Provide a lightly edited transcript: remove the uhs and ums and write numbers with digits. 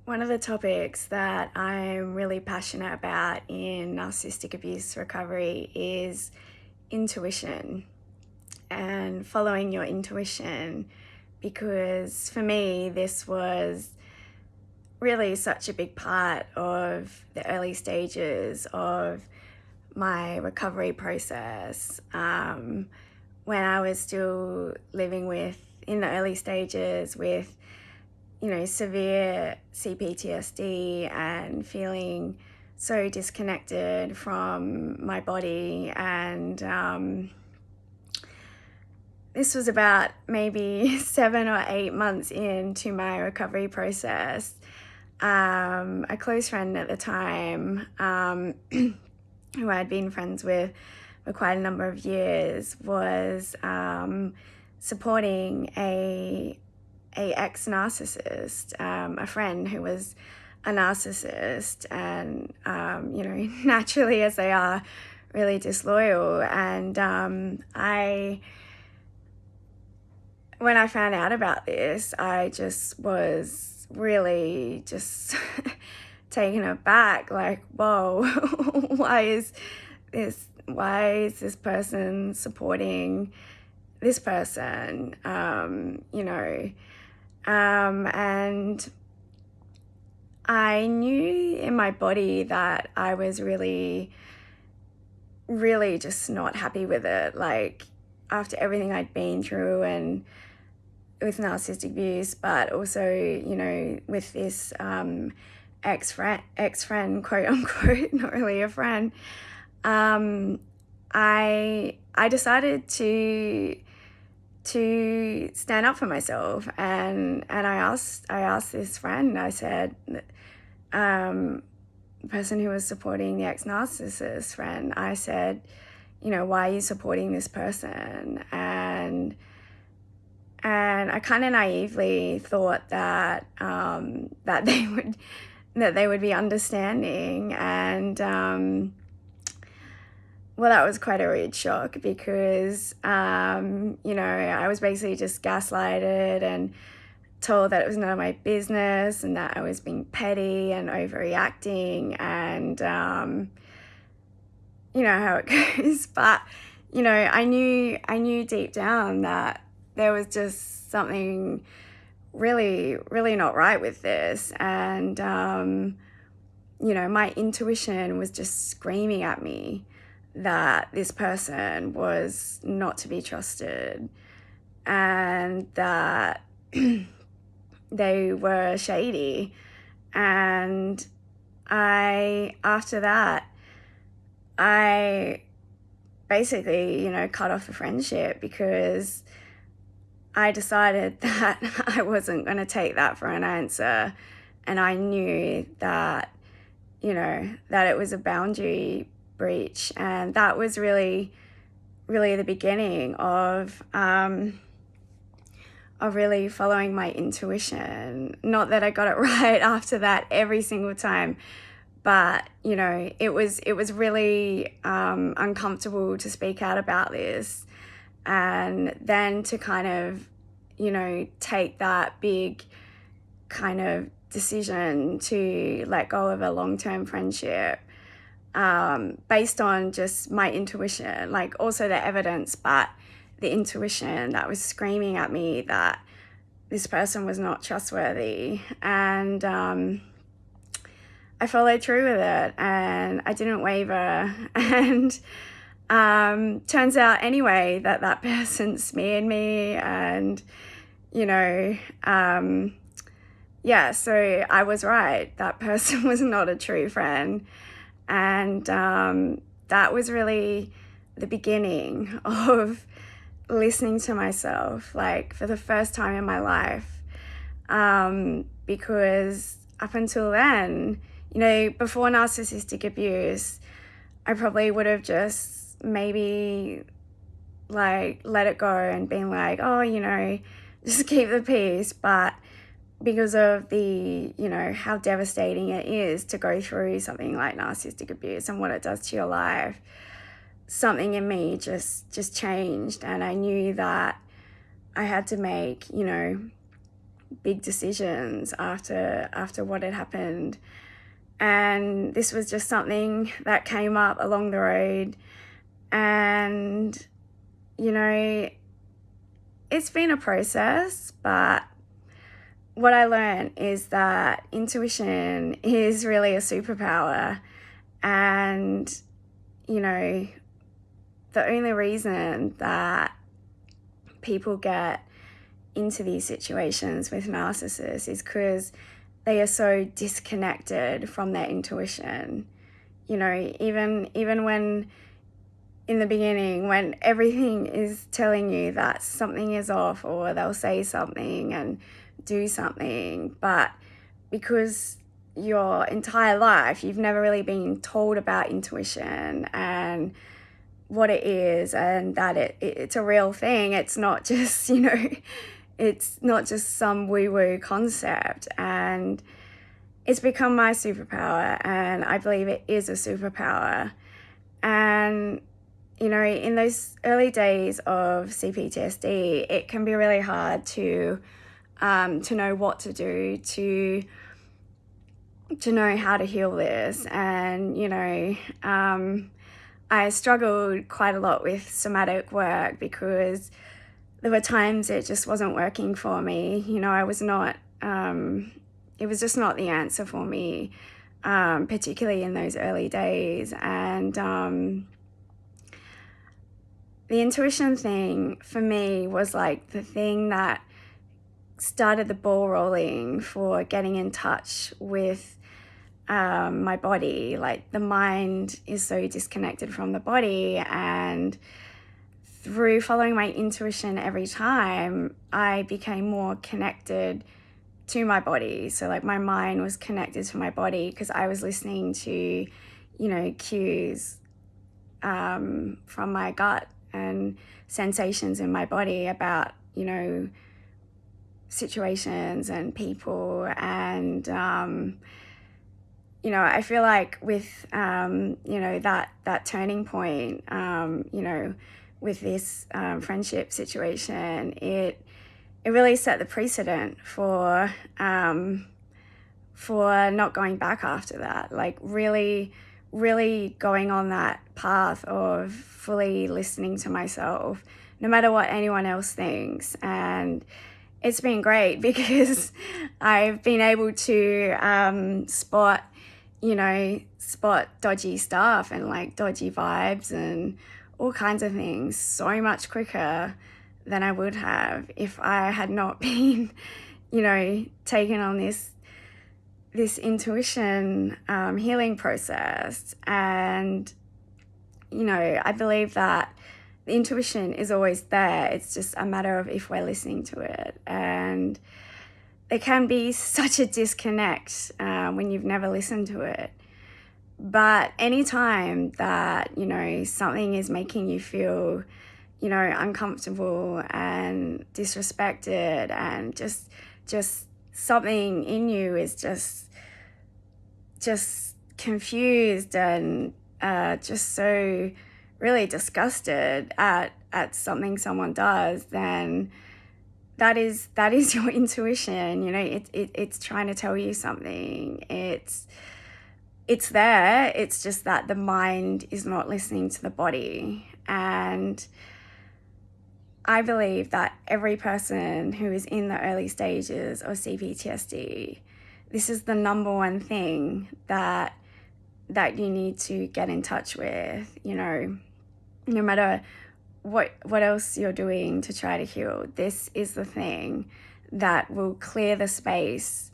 One of the topics that I'm really passionate about in narcissistic abuse recovery is intuition and following your intuition, because for me, this was really such a big part of the early stages of my recovery process. When I was still living in the early stages with severe CPTSD and feeling so disconnected from my body. And this was about maybe 7 or 8 months into my recovery process. A close friend at the time, who I'd been friends with for quite a number of years, was supporting a ex-narcissist, a friend who was a narcissist, and naturally, as they are, really disloyal. And when I found out about this, I just was really just taken aback, like, whoa, why is this person supporting this person? And I knew in my body that I was really, really just not happy with it. Like, after everything I'd been through and with narcissistic abuse, but also, with this ex-friend, quote unquote, not really a friend, I decided to stand up for myself, and I asked this friend. I said, the person who was supporting the ex-narcissist friend, I said, why are you supporting this person? And I kind of naively thought that that they would be understanding. And well, that was quite a rude shock, because I was basically just gaslighted and told that it was none of my business and that I was being petty and overreacting, and you know how it goes. But I knew deep down that there was just something really, really not right with this. And my intuition was just screaming at me that this person was not to be trusted, and that they were shady. And after that, I basically, cut off the friendship, because I decided that I wasn't going to take that for an answer. And I knew that, that it was a boundary breach. And that was really, really the beginning of really following my intuition. Not that I got it right after that every single time, but it was really uncomfortable to speak out about this, and then to kind of take that big kind of decision to let go of a long-term friendship, based on just my intuition, like also the evidence, but the intuition that was screaming at me that this person was not trustworthy. And I followed through with it, and I didn't waver. And turns out anyway that person smeared me, and so I was right. That person was not a true friend. And that was really the beginning of listening to myself, like, for the first time in my life. Because up until then, before narcissistic abuse, I probably would have just maybe like let it go and been like, oh, just keep the peace. But because of the, how devastating it is to go through something like narcissistic abuse and what it does to your life, something in me just changed. And I knew that I had to make, big decisions after what had happened. And this was just something that came up along the road. And, you know, it's been a process, but what I learned is that intuition is really a superpower. And, you know, the only reason that people get into these situations with narcissists is because they are so disconnected from their intuition. You know, even when in the beginning, when everything is telling you that something is off, or they'll say something and do something, but because your entire life you've never really been told about intuition and what it is, and that it's a real thing. It's not just, you know, it's not just some woo-woo concept. And it's become my superpower, and I believe it is a superpower. And, you know, in those early days of CPTSD, it can be really hard to know what to do, to know how to heal this. And, you know, I struggled quite a lot with somatic work because there were times it just wasn't working for me. You know, I was not, it was just not the answer for me, particularly in those early days. And the intuition thing for me was like the thing that started the ball rolling for getting in touch with my body. Like, the mind is so disconnected from the body, and through following my intuition every time, I became more connected to my body. So like, my mind was connected to my body because I was listening to, you know, cues from my gut and sensations in my body about, you know, situations and people. And you know, I feel like with you know, that turning point, you know, with this friendship situation, it really set the precedent for not going back after that. Like, really going on that path of fully listening to myself, no matter what anyone else thinks. And it's been great because I've been able to spot dodgy stuff and like dodgy vibes and all kinds of things so much quicker than I would have if I had not been, you know, taken on this intuition healing process. And, you know, I believe that the intuition is always there. It's just a matter of if we're listening to it. And there can be such a disconnect when you've never listened to it. But anytime that, you know, something is making you feel, you know, uncomfortable and disrespected, and just something in you is just confused and just so really disgusted at something someone does, then that is your intuition. You know, it's trying to tell you something. It's there. It's just that the mind is not listening to the body. And I believe that every person who is in the early stages of CPTSD, this is the number one thing that you need to get in touch with. You know, no matter what else you're doing to try to heal, this is the thing that will clear the space